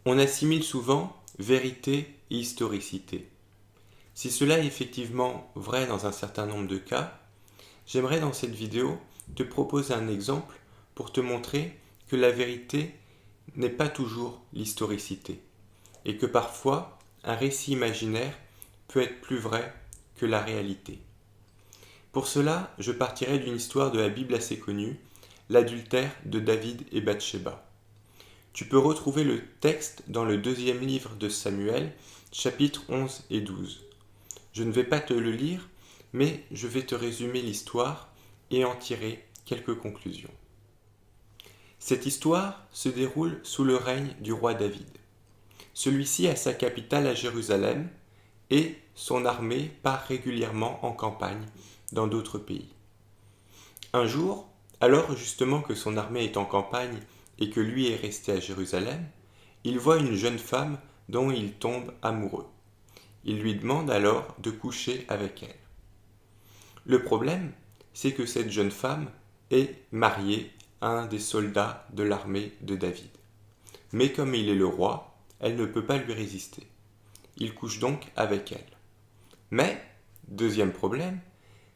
On assimile souvent vérité et historicité. Si cela est effectivement vrai dans un certain nombre de cas, j'aimerais dans cette vidéo te proposer un exemple pour te montrer que la vérité n'est pas toujours l'historicité et que parfois un récit imaginaire peut être plus vrai que la réalité. Pour cela, je partirai d'une histoire de la Bible assez connue, l'adultère de David et Bathsheba. Tu peux retrouver le texte dans le deuxième livre de Samuel, chapitres 11 et 12. Je ne vais pas te le lire, mais je vais te résumer l'histoire et en tirer quelques conclusions. Cette histoire se déroule sous le règne du roi David. Celui-ci a sa capitale à Jérusalem et son armée part régulièrement en campagne dans d'autres pays. Un jour, alors justement que son armée est en campagne et que lui est resté à Jérusalem, il voit une jeune femme dont il tombe amoureux. Il lui demande alors de coucher avec elle. Le problème, c'est que cette jeune femme est mariée à un des soldats de l'armée de David. Mais comme il est le roi, elle ne peut pas lui résister. Il couche donc avec elle. Mais, deuxième problème,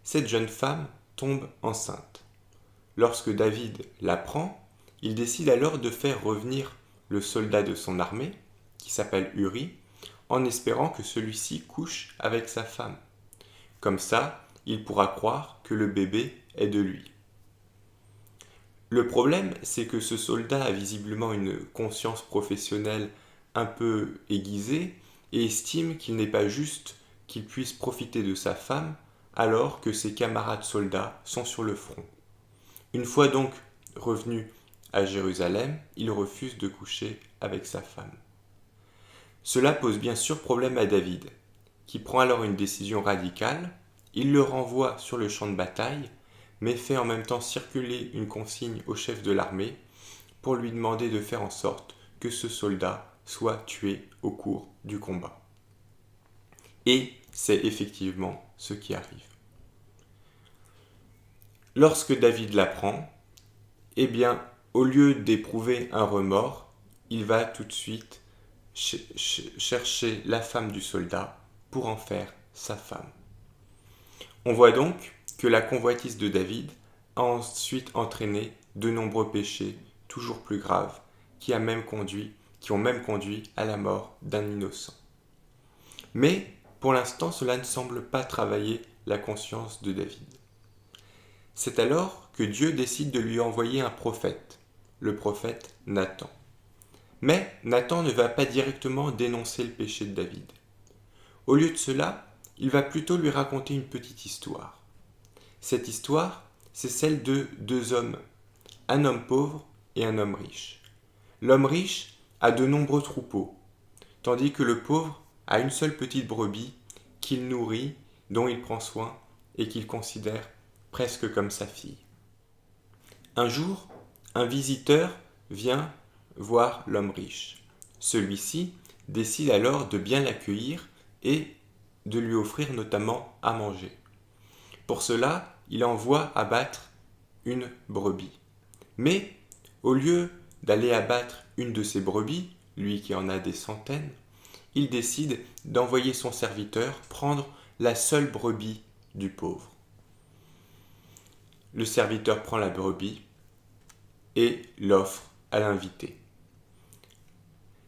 cette jeune femme tombe enceinte. Lorsque David l'apprend, il décide alors de faire revenir le soldat de son armée, qui s'appelle Uri, en espérant que celui-ci couche avec sa femme. Comme ça, il pourra croire que le bébé est de lui. Le problème, c'est que ce soldat a visiblement une conscience professionnelle un peu aiguisée et estime qu'il n'est pas juste qu'il puisse profiter de sa femme alors que ses camarades soldats sont sur le front. Une fois donc revenu à Jérusalem, il refuse de coucher avec sa femme. Cela pose bien sûr problème à David, qui prend alors une décision radicale. Il le renvoie sur le champ de bataille, mais fait en même temps circuler une consigne au chef de l'armée pour lui demander de faire en sorte que ce soldat soit tué au cours du combat. Et c'est effectivement ce qui arrive. Lorsque David l'apprend, eh bien, au lieu d'éprouver un remords, il va tout de suite chercher la femme du soldat pour en faire sa femme. On voit donc que la convoitise de David a ensuite entraîné de nombreux péchés toujours plus graves qui ont même conduit à la mort d'un innocent. Mais pour l'instant, cela ne semble pas travailler la conscience de David. C'est alors que Dieu décide de lui envoyer un prophète, le prophète Nathan. Mais Nathan ne va pas directement dénoncer le péché de David. Au lieu de cela, il va plutôt lui raconter une petite histoire. Cette histoire, c'est celle de deux hommes, un homme pauvre et un homme riche. L'homme riche a de nombreux troupeaux, tandis que le pauvre a une seule petite brebis qu'il nourrit, dont il prend soin et qu'il considère presque comme sa fille. Un jour, un visiteur vient voir l'homme riche. Celui-ci décide alors de bien l'accueillir et de lui offrir notamment à manger. Pour cela, il envoie abattre une brebis. Mais au lieu d'aller abattre une de ses brebis, lui qui en a des centaines, il décide d'envoyer son serviteur prendre la seule brebis du pauvre. Le serviteur prend la brebis et l'offre à l'invité.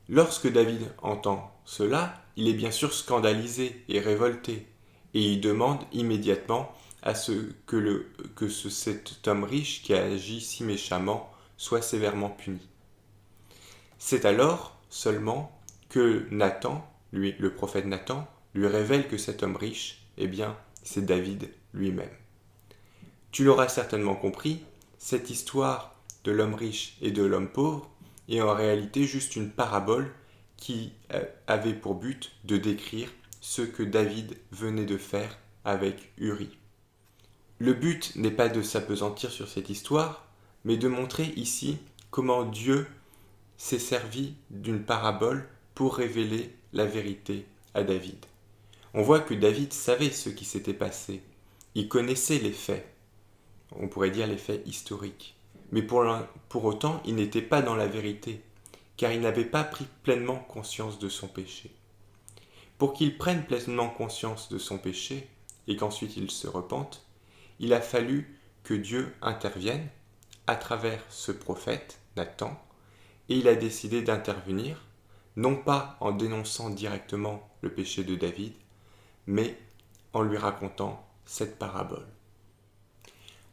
Lorsque David entend cela, il est bien sûr scandalisé et révolté, et il demande immédiatement à ce que cet homme riche qui a agi si méchamment soit sévèrement puni. C'est alors seulement que Nathan, le prophète Nathan, lui révèle que cet homme riche, eh bien, c'est David lui-même. Tu l'auras certainement compris, cette histoire de l'homme riche et de l'homme pauvre est en réalité juste une parabole qui avait pour but de décrire ce que David venait de faire avec Uri. Le but n'est pas de s'appesantir sur cette histoire, mais de montrer ici comment Dieu s'est servi d'une parabole pour révéler la vérité à David. On voit que David savait ce qui s'était passé, il connaissait les faits, on pourrait dire les faits historiques, mais pour autant il n'était pas dans la vérité, car il n'avait pas pris pleinement conscience de son péché. Pour qu'il prenne pleinement conscience de son péché et qu'ensuite il se repente, il a fallu que Dieu intervienne à travers ce prophète, Nathan, et il a décidé d'intervenir, non pas en dénonçant directement le péché de David, mais en lui racontant cette parabole.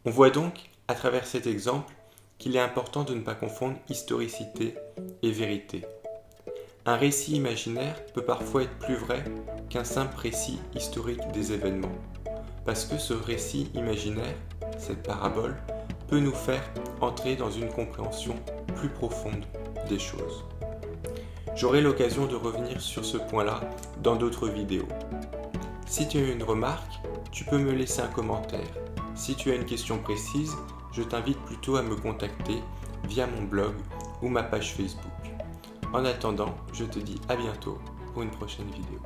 On voit donc, à travers cet exemple, qu'il est important de ne pas confondre historicité et vérité. Un récit imaginaire peut parfois être plus vrai qu'un simple récit historique des événements, parce que ce récit imaginaire, cette parabole, peut nous faire entrer dans une compréhension plus profonde des choses. J'aurai l'occasion de revenir sur ce point-là dans d'autres vidéos. Si tu as une remarque, tu peux me laisser un commentaire. Si tu as une question précise, je t'invite plutôt à me contacter via mon blog ou ma page Facebook. En attendant, je te dis à bientôt pour une prochaine vidéo.